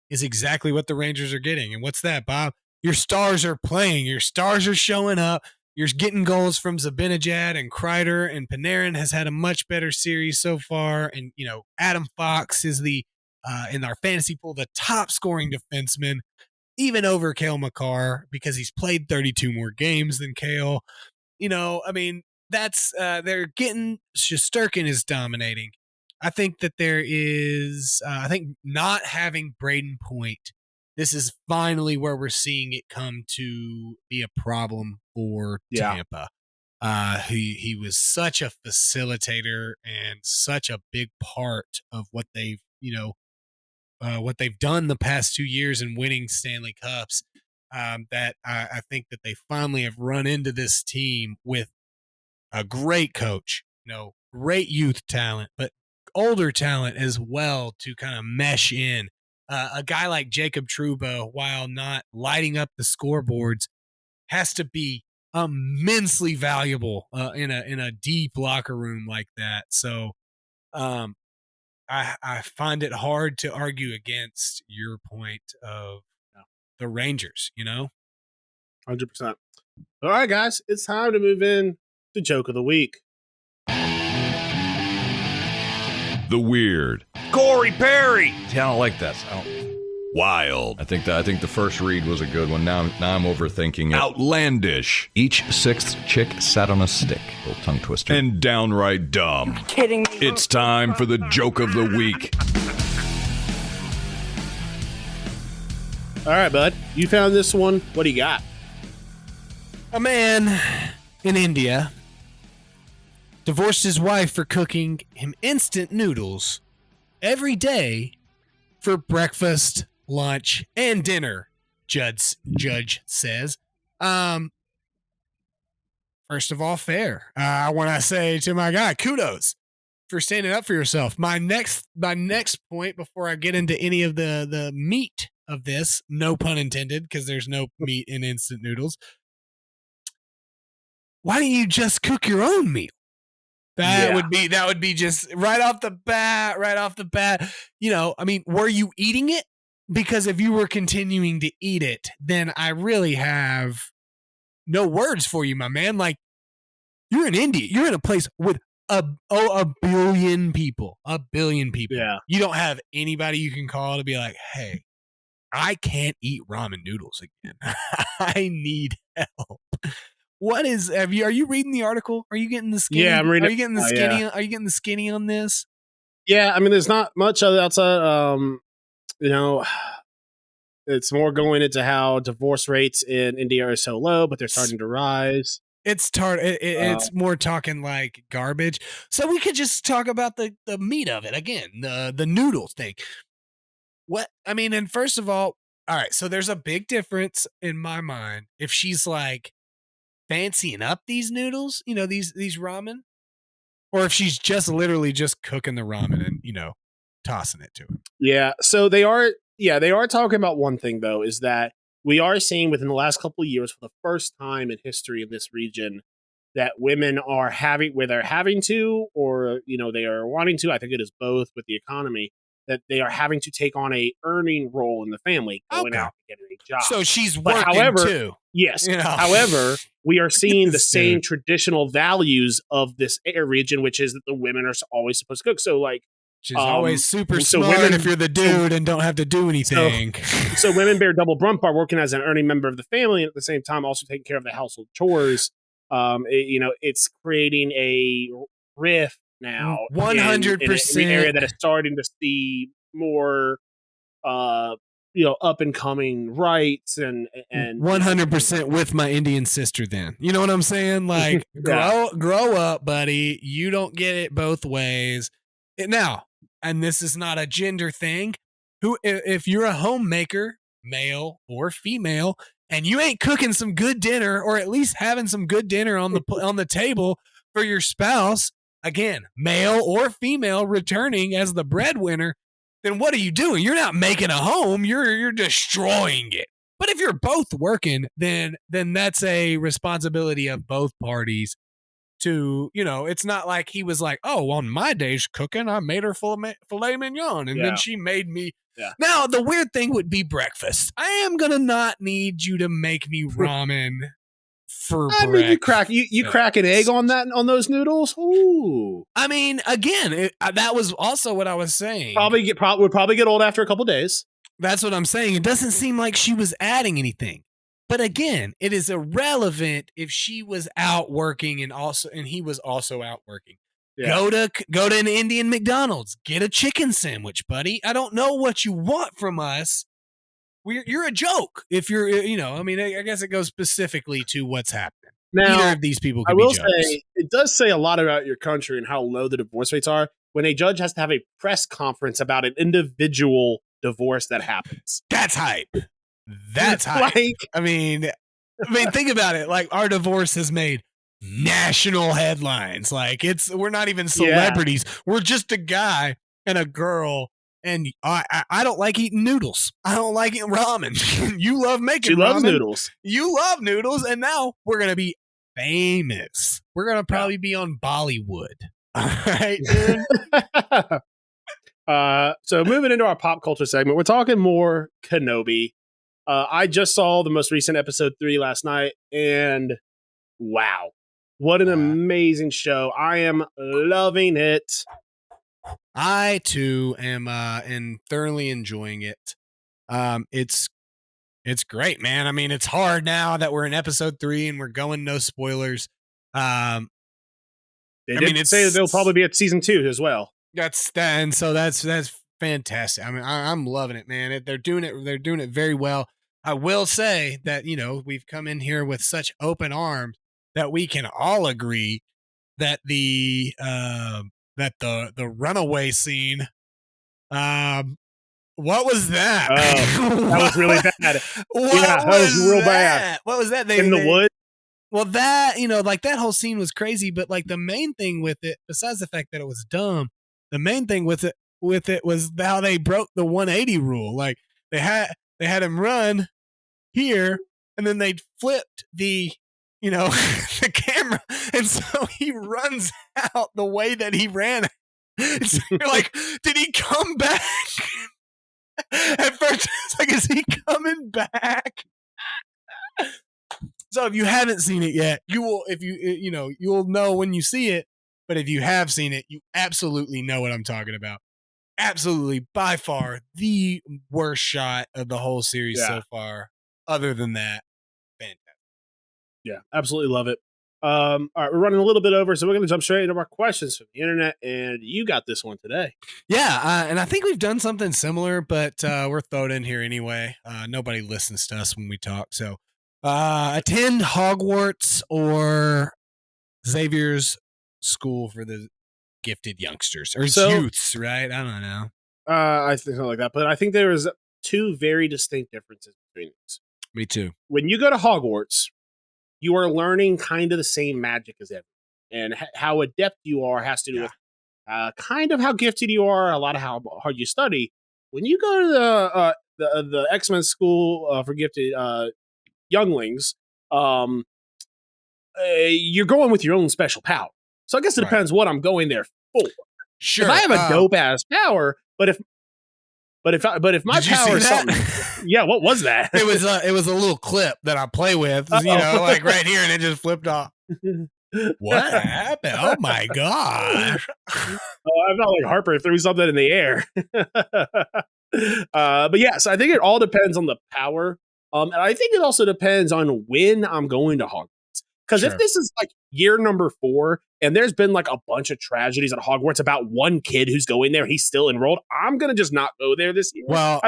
is exactly what the Rangers are getting. And what's that, Bob? Your stars are playing. Your stars are showing up. You're getting goals from Zibanejad and Kreider, and Panarin has had a much better series so far. And, Adam Fox is in our fantasy pool, the top scoring defenseman, even over Cale Makar, because he's played 32 more games than Cale. I mean, that's they're getting Shesterkin is dominating. I think that there is I think not having Braden Point, this is finally where we're seeing it come to be a problem for Tampa. He was such a facilitator and such a big part of what they've, what they've done the past 2 years in winning Stanley Cups, that I think that they finally have run into this team with a great coach, great youth talent, but older talent as well to kind of mesh in. A guy like Jacob Trouba, while not lighting up the scoreboards, has to be immensely valuable in a deep locker room like that. So, I find it hard to argue against your point of the Rangers, 100%. All right, guys, it's time to move in to Joke of the Week. The weird. Corey Perry. See, I don't like this. Wild. I think the first read was a good one. Now I'm overthinking it. Outlandish. Each sixth chick sat on a stick. Little tongue twister. And downright dumb. You're kidding me. It's time for the Joke of the Week. All right, bud. You found this one. What do you got? A man in India divorced his wife for cooking him instant noodles every day for breakfast, lunch, and dinner, judge says. First of all, fair. I want to say to my guy, kudos for standing up for yourself. My next point before I get into any of the meat of this, no pun intended, because there's no meat in instant noodles. Why don't you just cook your own meal? That would be just right off the bat. I mean, were you eating it? Because if you were continuing to eat it, then I really have no words for you, my man. Like, you're in India. You're in a place with a billion people. A billion people. Yeah. You don't have anybody you can call to be like, hey, I can't eat ramen noodles again. I need help. What is? Are you reading the article? Are you getting the skinny? Yeah, I'm reading. Are you getting the skinny? Are you getting the skinny on this? Yeah, I mean, there's not much of outside. It's more going into how divorce rates in India are so low, but they're starting to rise. It's more talking like garbage. So we could just talk about the meat of it again, the noodles thing. What I mean, and first of all right. So there's a big difference in my mind if she's like fancying up these noodles, these ramen, or if she's just literally just cooking the ramen and tossing it to him. Yeah. So they are talking about one thing though, is that we are seeing within the last couple of years, for the first time in history of this region, that women are having to, or they are wanting to. I think it is both with the economy, that they are having to take on a earning role in the family, going out and getting a job. So she's But working however, too. Yes. You know? However, we are seeing the This same dude. traditional values of this region, which is that the women are always supposed to cook. So, like, She's always super so smart women- if you're the dude and don't have to do anything. so women bear double brunt by working as an earning member of the family, and at the same time also taking care of the household chores. It's creating a rift now. 100%. in an area that is starting to see more, up and coming rights and 100% with my Indian sister. Then you know what I'm saying? Like, grow up, buddy. You don't get it both ways. Now, and this is not a gender thing. If you're a homemaker, male or female, and you ain't cooking some good dinner, or at least having some good dinner on the table for your spouse, again, male or female, returning as the breadwinner, then what are you doing? You're not making a home. You're destroying it. But if you're both working, then that's a responsibility of both parties. To, it's not like he was like, oh, on my days cooking, I made her filet mignon, and then she made me. Yeah. Now, the weird thing would be breakfast. I am going to not need you to make me ramen for breakfast. mean, you crack an egg on those noodles? Ooh. I mean, again, that was also what I was saying. Would probably get old after a couple days. That's what I'm saying. It doesn't seem like she was adding anything. But again, it is irrelevant if she was out working and he was also out working. Yeah. Go to an Indian McDonald's. Get a chicken sandwich, buddy. I don't know what you want from us. You're a joke. If you're, I guess it goes specifically to what's happening. Now, either of these people can I will be jokes. say, it does say a lot about your country and how low the divorce rates are when a judge has to have a press conference about an individual divorce that happens. That's hype. That's hype. I mean, think about it. Like, our divorce has made national headlines. Like, we're not even celebrities. Yeah. We're just a guy and a girl. And I don't like eating noodles. I don't like eating ramen. You love making ramen. She loves noodles. You love noodles. And now we're going to be famous. We're going to probably be on Bollywood. All right, dude. So moving into our pop culture segment, we're talking more Kenobi. I just saw the most recent episode 3 last night, and wow, what an amazing show. I am loving it. I too am and thoroughly enjoying it. It's great, man. I mean, it's hard now that we're in episode 3 and we're going no spoilers. They did say that they'll probably be at season 2 as well. That's fantastic. I mean, I'm loving it, man. They're doing it very well. I will say that, we've come in here with such open arms that we can all agree that the runaway scene, what was that? That was really bad. That was real bad. What was that? In the woods? Well, that, that whole scene was crazy, but like the main thing with it, besides the fact that it was dumb, the main thing with it was how they broke the 180 rule. Like, they had him run here, and then they flipped the the camera, and so he runs out the way that he ran. So you're like, did he come back? At first, it's like, is he coming back? So if you haven't seen it yet, you will. If you'll know when you see it. But if you have seen it, you absolutely know what I'm talking about. Absolutely, by far, the worst shot of the whole series so far. Other than that, fantastic. Yeah, absolutely love it. All right, we're running a little bit over, so we're going to jump straight into our questions from the internet, and you got this one today. Yeah, and I think we've done something similar, but we're thrown in here anyway. Nobody listens to us when we talk, so attend Hogwarts or Xavier's School for the Gifted Youngsters or youths, right? I don't know. I think something like that, but I think there is 2 very distinct differences between these. Me too. When you go to Hogwarts, you are learning kind of the same magic as everyone, and how adept you are has to do with kind of how gifted you are, a lot of how hard you study. When you go to the X-Men School for Gifted Younglings, you're going with your own special power. So I guess it depends what I'm going there for. Sure. If I have a dope ass power, but if But if my Did you power see is that? something, yeah, what was that? It was a little clip that I play with, you know, like right here, and it just flipped off. What happened? Oh my gosh! I felt like Harper threw something in the air. But yes, I think it all depends on the power, and I think it also depends on when I'm going to Hogwarts. Because if this is like year number 4 and there's been like a bunch of tragedies at Hogwarts about one kid who's going there, he's still enrolled, I'm going to just not go there this year. Well,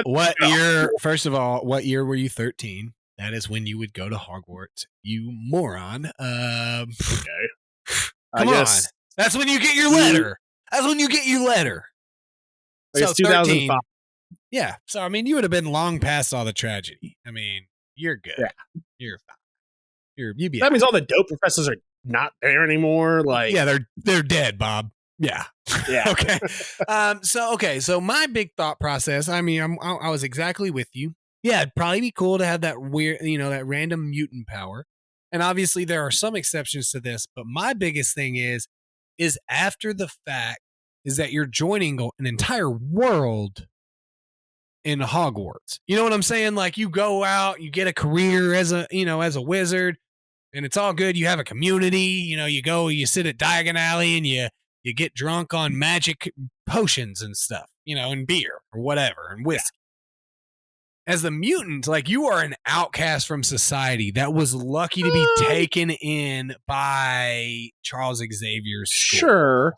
first of all, what year were you 13? That is when you would go to Hogwarts, you moron. Okay. Come on. That's when you get your letter. That's when you get your letter. So 2005. Yeah. So, I mean, you would have been long past all the tragedy. I mean, you're good. Yeah. You're fine. That means all the dope professors are not there anymore. Like, yeah, they're dead, Bob. Yeah. Yeah. Okay. So my big thought process, I mean, I was exactly with you. Yeah, it'd probably be cool to have that weird, you know, that random mutant power. And obviously there are some exceptions to this, but my biggest thing is after the fact is that you're joining an entire world in Hogwarts. You know what I'm saying? Like, you go out, you get a career as a wizard, and it's all good. You have a community, you know, you sit at Diagon Alley and you get drunk on magic potions and stuff, you know, and beer or whatever, and whiskey. As the mutant, like, you are an outcast from society that was lucky to be taken in by Charles Xavier's school. Sure.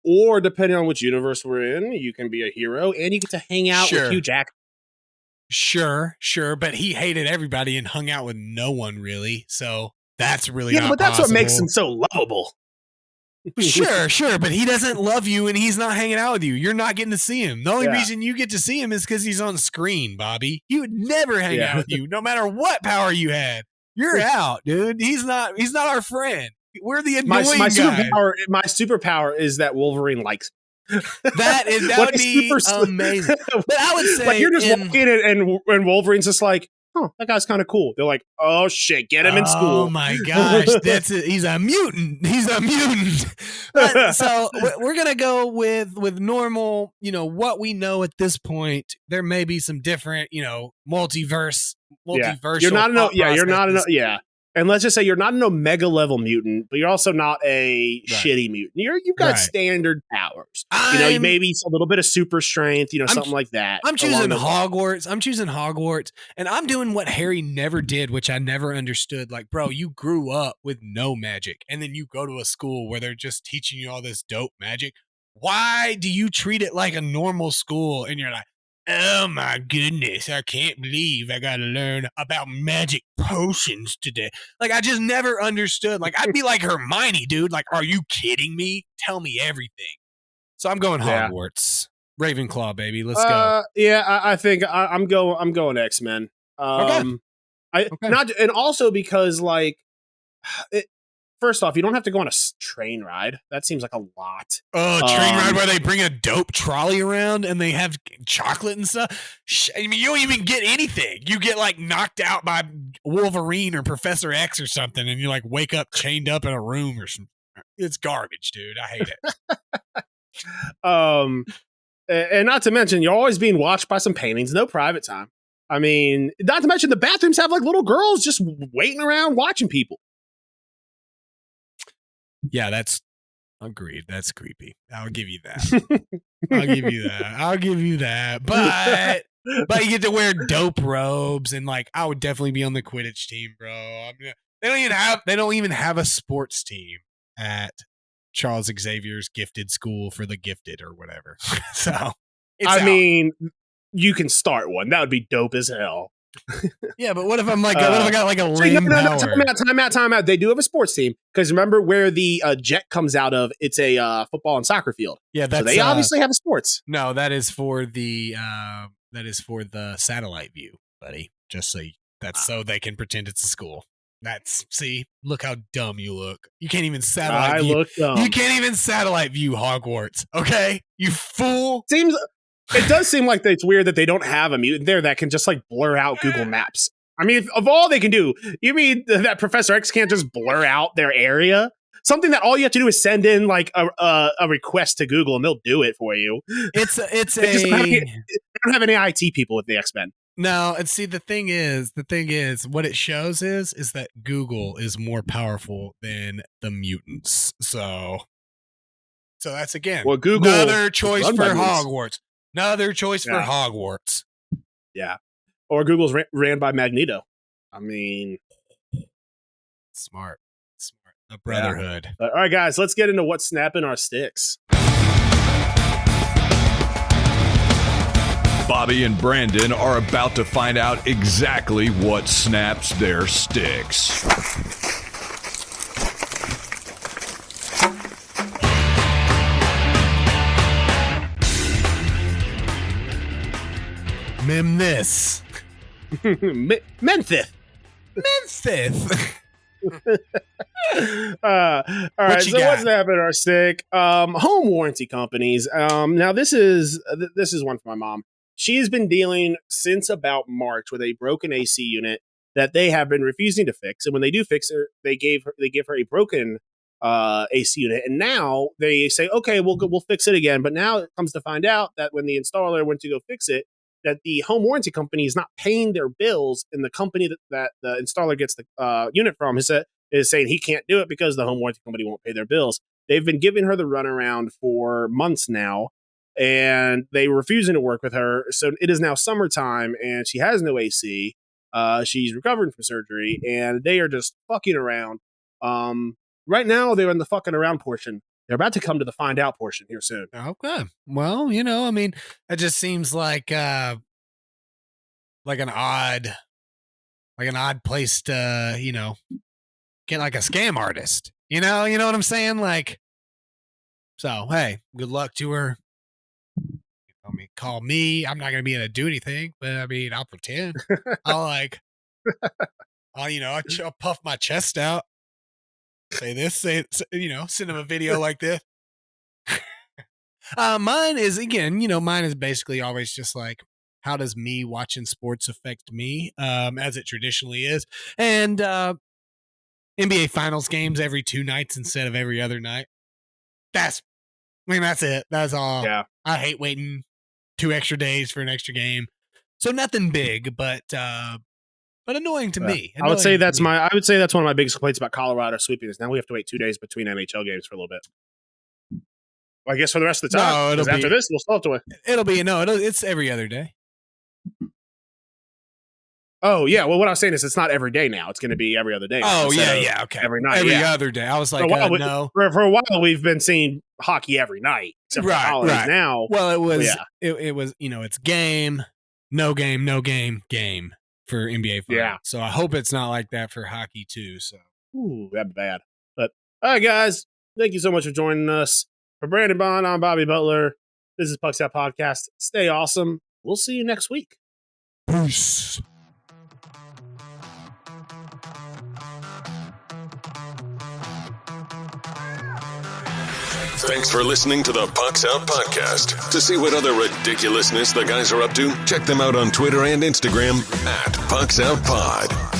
Or depending on which universe we're in, you can be a hero and you get to hang out with Hugh Jackman. Sure. But he hated everybody and hung out with no one really. So that's really not but that's possible. what makes him so lovable. Sure, but he doesn't love you and he's not hanging out with you. You're not getting to see him. The only reason you get to see him is because he's on screen, Bobby. He would never hang out with you, no matter what power you had. You're out, dude. He's not our friend. We're the annoying guy. My superpower is that Wolverine likes me. That would be amazing. But I would say, like, you're just walking in and Wolverine's just like, oh, that guy's kind of cool. They're like, oh shit, get him in school. Oh my gosh, that's it. He's a mutant. But, so we're gonna go with normal. You know what we know at this point. There may be some different, you know, multiverse. You're not And let's just say you're not an Omega level mutant, but you're also not a shitty mutant. You've got standard powers. Maybe a little bit of super strength, something like that. I'm choosing Hogwarts. And I'm doing what Harry never did, which I never understood. Like, bro, you grew up with no magic, and then you go to a school where they're just teaching you all this dope magic. Why do you treat it like a normal school? And you're like, oh my goodness, I can't believe I got to learn about magic potions today. Like, I just never understood. Like, I'd be like Hermione, dude. Like, are you kidding me? Tell me everything. So I'm going Hogwarts. Ravenclaw, baby. Let's go. Yeah, I think I'm going X-Men. And also because, like, first off, you don't have to go on a train ride. That seems like a lot. Oh, train ride where they bring a dope trolley around and they have chocolate and stuff. I mean, you don't even get anything. You get, like, knocked out by Wolverine or Professor X or something, and you, like, wake up chained up in a room or something. It's garbage, dude. I hate it. And not to mention, you're always being watched by some paintings. No private time. I mean, not to mention the bathrooms have, like, little girls just waiting around watching people. Yeah, that's agreed. That's creepy. I'll give you that. I'll give you that. But you get to wear dope robes, and, like, I would definitely be on the Quidditch team, bro. They don't even have a sports team at Charles Xavier's gifted school for the gifted or whatever. So I mean, you can start one. That would be dope as hell. Yeah, but what if I'm like, what if I got like a lame power? Time out. They do have a sports team, because remember where the jet comes out of? It's a football and soccer field. Yeah, so they obviously have a sports. No, that is for the satellite view, buddy. Just so so they can pretend it's a school. Look how dumb you look. You can't even satellite view. You can't even satellite view Hogwarts. Okay, you fool. It does seem like it's weird that they don't have a mutant there that can just, like, blur out Google Maps. I mean, of all they can do, you mean that Professor X can't just blur out their area? something that all you have to do is send in like a request to Google and they'll do it for you. It's They don't have any IT people with the X-Men. No, and see the thing is what it shows is that Google is more powerful than the mutants. So that's again Google another choice for mutants. Hogwarts. Another choice for Hogwarts. Yeah. Or Google's ran by Magneto. I mean, smart. The brotherhood. All right, guys, let's get into what's snapping our sticks. Bobby and Brandon are about to find out exactly what snaps their sticks. Memphis. Memphis. All right, so what's happening in our stick? Home warranty companies. Now this is one for my mom. She's been dealing since about March with a broken AC unit that they have been refusing to fix, and when they do fix her, they give her a broken AC unit, and now they say, okay, we'll fix it again. But now it comes to find out that when the installer went to go fix it, that the home warranty company is not paying their bills, and the company that the installer gets the unit from is saying he can't do it because the home warranty company won't pay their bills. They've been giving her the runaround for months now, and they were refusing to work with her. So it is now summertime, and she has no AC. She's recovering from surgery, and they are just fucking around. Right now, they're in the fucking around portion. They're about to come to the find out portion here soon. Okay. Well, I mean, it just seems like an odd place to, get like a scam artist. You know what I'm saying? Like, so hey, good luck to her. Call me. I'm not gonna be able to do anything, but I mean, I'll pretend. I'll puff my chest out. Say this, send him a video like this. Mine is basically always just like, how does me watching sports affect me? As it traditionally is. And NBA Finals games every 2 nights instead of every other night. That's it. That's all. Yeah. I hate waiting 2 extra days for an extra game. So nothing big, but annoying to me. I would say that's one of my biggest complaints about Colorado sweeping is now we have to wait 2 days between NHL games for a little bit. Well, I guess for the rest of the time. No, after this, we'll still have to wait. It's every other day. Oh yeah. Well, what I was saying is it's not every day now. It's going to be every other day. Oh yeah. Okay. Every night. Every other day. I was like, no. For a while, we've been seeing hockey every night. Except for holidays now. Well, it was. Yeah. It was. It's game, no game for NBA Finals. Yeah. So I hope it's not like that for hockey too. So. Ooh, that'd be bad. But all right, guys, thank you so much for joining us. For Brandon Bond, I'm Bobby Butler. This is Pucks Out Podcast. Stay awesome. We'll see you next week. Peace. Thanks for listening to the Pucks Out Podcast. To see what other ridiculousness the guys are up to, check them out on Twitter and Instagram @PucksOutPod.